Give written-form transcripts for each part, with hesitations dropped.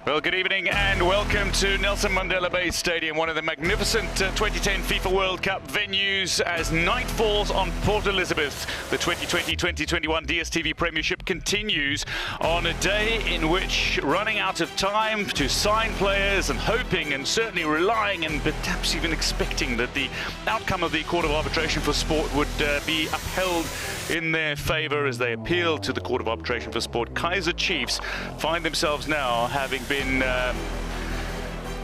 Well, good evening and welcome to Nelson Mandela Bay Stadium, one of the magnificent 2010 FIFA World Cup venues as night falls on Port Elizabeth. The 2020-2021 DStv Premiership continues on a day in which, running out of time to sign players and hoping and certainly relying and perhaps even expecting that the outcome of the Court of Arbitration for Sport would be upheld in their favour as they appeal to the Court of Arbitration for Sport, Kaizer Chiefs find themselves now having been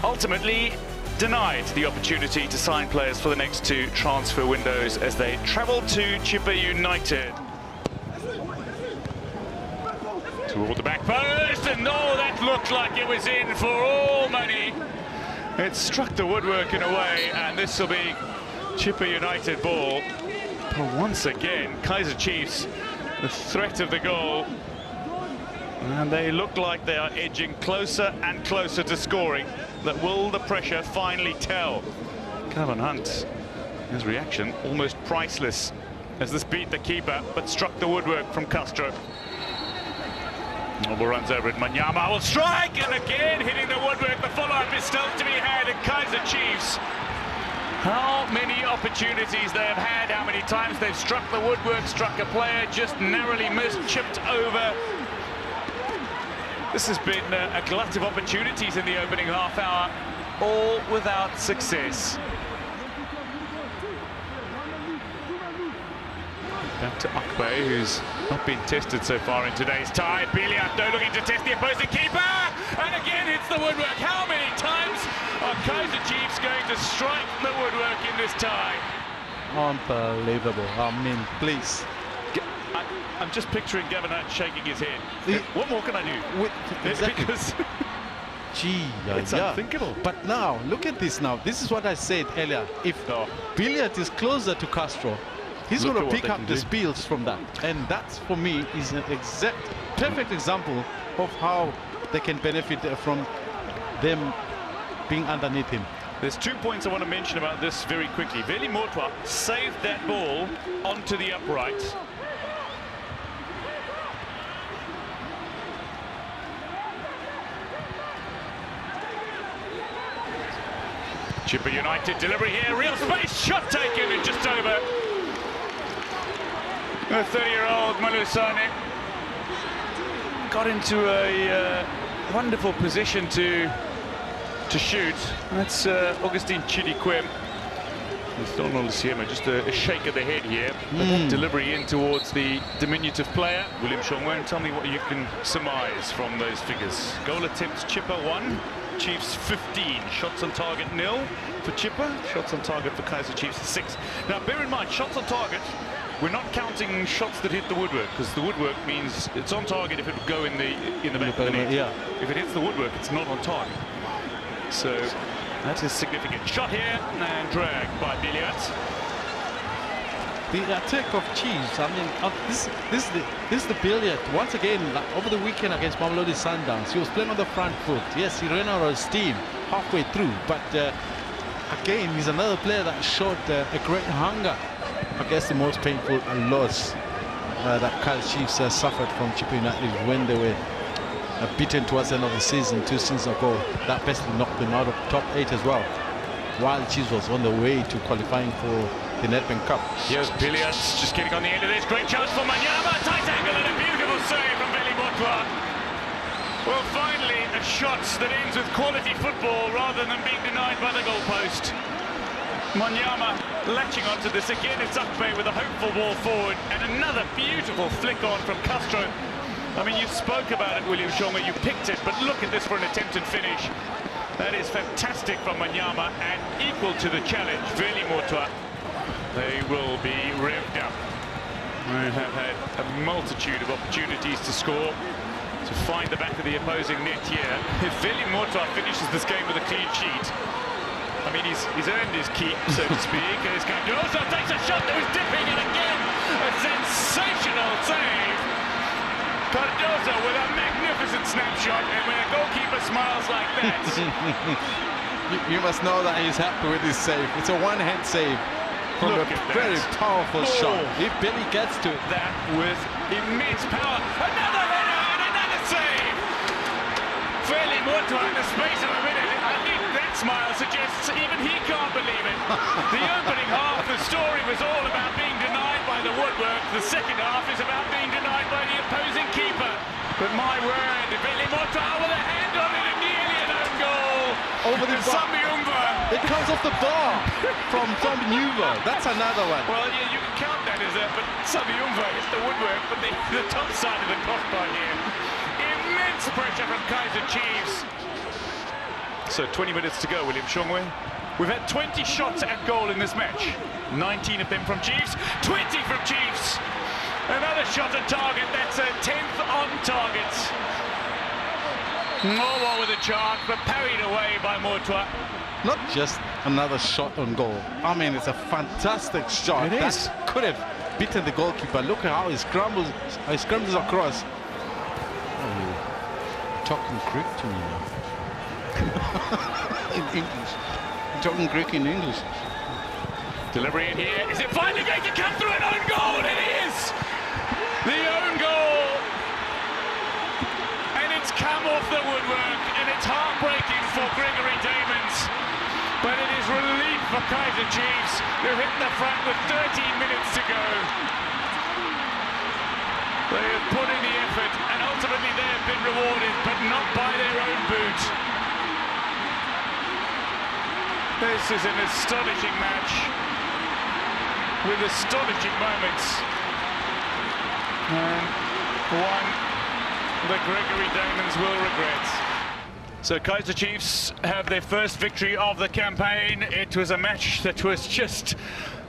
ultimately denied the opportunity to sign players for the next two transfer windows as they travel to Chippa United. Toward the back post, and that looked like it was in for all money. It struck the woodwork in a way, and this will be Chippa United ball. But once again, Kaizer Chiefs, the threat of the goal. And they look like they are edging closer and closer to scoring. That will the pressure finally tell? Gavin Hunt, his reaction almost priceless as this beat the keeper but struck the woodwork from Castro. Noble runs over it. Manyama will strike, and again hitting the woodwork. The follow-up is still to be had, and Kaizer Chiefs, how many opportunities they have had, how many times they've struck the woodwork, struck a player, just narrowly missed, chipped over. This has been a glut of opportunities in the opening half hour, all without success. Back to Akbe, who's not been tested so far in today's tie. Biliato looking to test the opposing keeper, and again hits the woodwork. How many times are Kaizer Chiefs going to strike the woodwork in this tie? Unbelievable. I mean, please. I'm just picturing Gavin Hunt shaking his head. What more can I do? Exactly. Because it's unthinkable. But now, look at this now. This is what I said earlier. If Billiard is closer to Castro, he's going to pick up the spills from that. And that, for me, is an perfect example of how they can benefit from them being underneath him. There's 2 points I want to mention about this very quickly. Veli Motwa saved that ball onto the upright. Chippa United delivery here, real space, shot taken and just over. The 30-year-old Malusane got into a wonderful position to shoot. That's Augustine Chidikwem. Just a shake of the head here. But that delivery in towards the diminutive player, William Shongwen. Tell me what you can surmise from those figures. Goal attempts, Chippa 1. Chiefs 15, shots on target 0 for Chippa, shots on target for Kaizer Chiefs 6. Now bear in mind, shots on target, we're not counting shots that hit the woodwork, because the woodwork means it's on target if it would go in the back of the net. Yeah. If it hits the woodwork, it's not on target. So that is significant. Shot here and dragged by Biliat. The attack of Chiefs, I mean, this is the Billiard. Once again, like over the weekend against Mamelodi Sundowns, he was playing on the front foot. Yes, he ran out of steam halfway through, but again, he's another player that showed a great hunger. I guess the most painful loss that Kaizer Chiefs suffered from Chippa United when they were beaten towards the end of the season 2 seasons ago. That basically knocked them out of top 8 as well, while Chiefs was on the way to qualifying for the Nedbank Cup. Here's Biliat just getting on the end of this. Great chance for Manyama. Tight angle and a beautiful save from Veli Motwa. Well, finally, a shot that ends with quality football rather than being denied by the goalpost. Manyama latching onto this again. It's Akbe with a hopeful ball forward and another beautiful flick on from Castro. I mean, you spoke about it, William Shonga. You picked it, but look at this for an attempted finish. That is fantastic from Manyama and equal to the challenge. Veli Motwa. They will be revved up. They have had a multitude of opportunities to score, to find the back of the opposing net here. If Veli Motwa finishes this game with a clean sheet, I mean, he's earned his keep, so to speak. As Cardoso takes a shot that was dipping, and again, a sensational save. Cardoso with a magnificent snapshot, and when a goalkeeper smiles like that... you must know that he's happy with his save. It's a one-hand save. From a very powerful shot. If Billy gets to that with immense power, another header and another save. Fairly Murtua in the space of a minute. I think that smile suggests even he can't believe it. The opening half, the story was all about being denied by the woodwork. The second half is about being denied by the opposing keeper. But my word, Veli Murtua with a hand on it and nearly an own goal. Over the bar. It comes off the bar from Sambiumva. That's another one. Well, yeah, you can count that as that, but Sambiumva hit the woodwork, but the top side of the crossbar here. Immense pressure from Kaizer Chiefs. So 20 minutes to go, William Shongwe. We've had 20 shots at goal in this match. 19 of them from Chiefs, 20 from Chiefs. Another shot at target, that's a 10th on target. Momo with a charge, but parried away by Murtua. Not just another shot on goal. I mean, it's a fantastic shot. It is. That could have beaten the goalkeeper. Look at how he scrambles across. Oh, you're talking Greek to me now. In English. You're talking Greek in English. Delivery in here. Is it finally going to come through an own goal? It is! The own goal. And it's come off the woodwork, and it's heartbreaking for Gregory Damons. But it is relief for Kaizer Chiefs, who hit the front with 13 minutes to go. They have put in the effort, and ultimately they have been rewarded, but not by their own boot. This is an astonishing match, with astonishing moments. And one that Gregory Damons will regret. So Kaizer Chiefs have their first victory of the campaign. It was a match that was just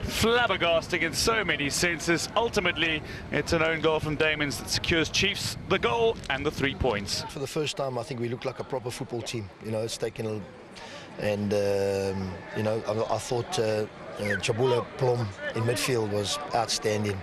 flabbergasting in so many senses. Ultimately, it's an own goal from Damons that secures Chiefs the goal and the 3 points. For the first time, I think we look like a proper football team. You know, it's taken a... And, you know, I thought Jabula Plom in midfield was outstanding.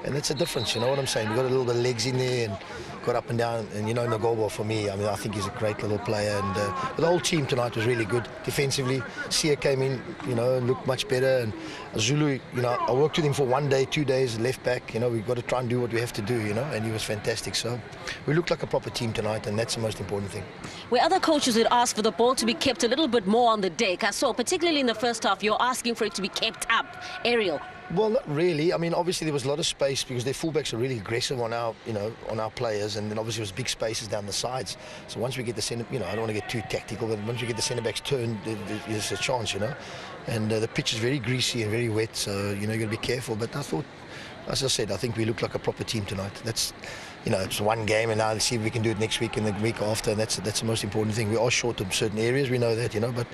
And that's a difference, you know what I'm saying? We've got a little bit of legs in there and got up and down. And, you know, Ngobo, for me, I mean, I think he's a great little player. And the whole team tonight was really good defensively. Sia came in, you know, looked much better. And Zulu, you know, I worked with him for 1 day, 2 days, left back. You know, we've got to try and do what we have to do, you know, and he was fantastic. So we looked like a proper team tonight, and that's the most important thing. Where other coaches would ask for the ball to be kept a little bit more on the deck, I saw, particularly in the first half, you're asking for it to be kept up. Ariel. Well, not really. I mean, obviously there was a lot of space because their fullbacks are really aggressive on our, you know, on our players, and then obviously there was big spaces down the sides. So once we get the centre, you know, I don't want to get too tactical, but once we get the centre backs turned, there's a chance, you know. And the pitch is very greasy and very wet, so you know you got to be careful. But I thought, as I said, I think we look like a proper team tonight. That's, you know, it's one game, and now let's see if we can do it next week and the week after, and that's the most important thing. We are short of certain areas, we know that, you know, but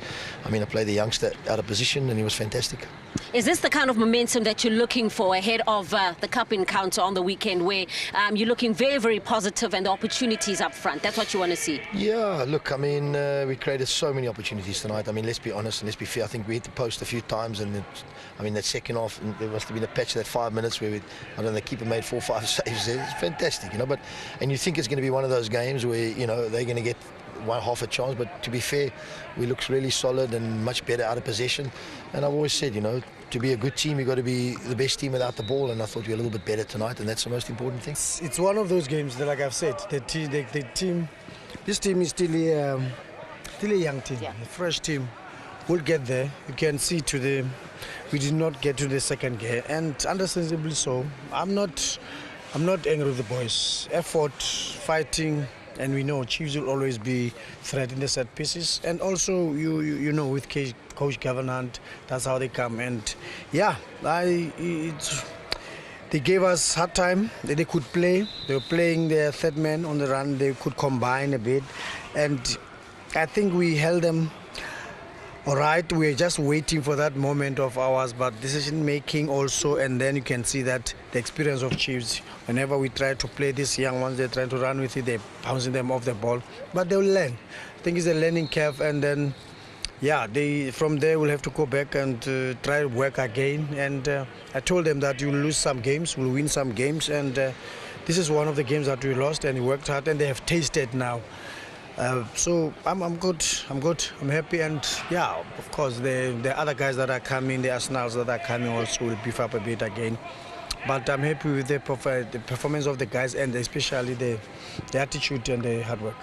I mean, I played the youngster out of position, and he was fantastic. Is this the kind of momentum that you're looking for ahead of the cup encounter on the weekend, where you're looking very, very positive and the opportunities up front? That's what you want to see? Yeah, look, I mean, we created so many opportunities tonight. I mean, let's be honest and let's be fair. I think we hit the post a few times, and I mean, that second half, there must have been a patch of that 5 minutes where I don't know, the keeper made 4 or 5 saves. It's fantastic, you know. But and you think it's going to be one of those games where, you know, they're going to get half a chance, but to be fair, we look really solid and much better out of possession. And I've always said, you know, to be a good team, you've got to be the best team without the ball, and I thought we were a little bit better tonight, and that's the most important thing. It's one of those games that, like I've said, this team is still a young team, a fresh team. We'll get there. You can see we did not get to the second game, and understandably so. I'm not angry with the boys. Effort, fighting. And we know Chiefs will always be threatening the set pieces. And also, you know, with Coach Gavin, that's how they come. And yeah, they gave us hard time. They could play. They were playing their third man on the run. They could combine a bit. And I think we held them all right. We're just waiting for that moment of ours, but decision making also, and then you can see that the experience of Chiefs, whenever we try to play these young ones, they're trying to run with it, they're bouncing them off the ball, but they'll learn. I think it's a learning curve, and then yeah, from there we'll have to go back and try to work again. And I told them that you'll lose some games, we'll win some games, and this is one of the games that we lost, and we worked hard, and they have tasted now. So I'm good, I'm happy, and yeah, of course the other guys that are coming, the Arsenals that are coming also will beef up a bit again. But I'm happy with the performance of the guys, and especially the attitude and the hard work.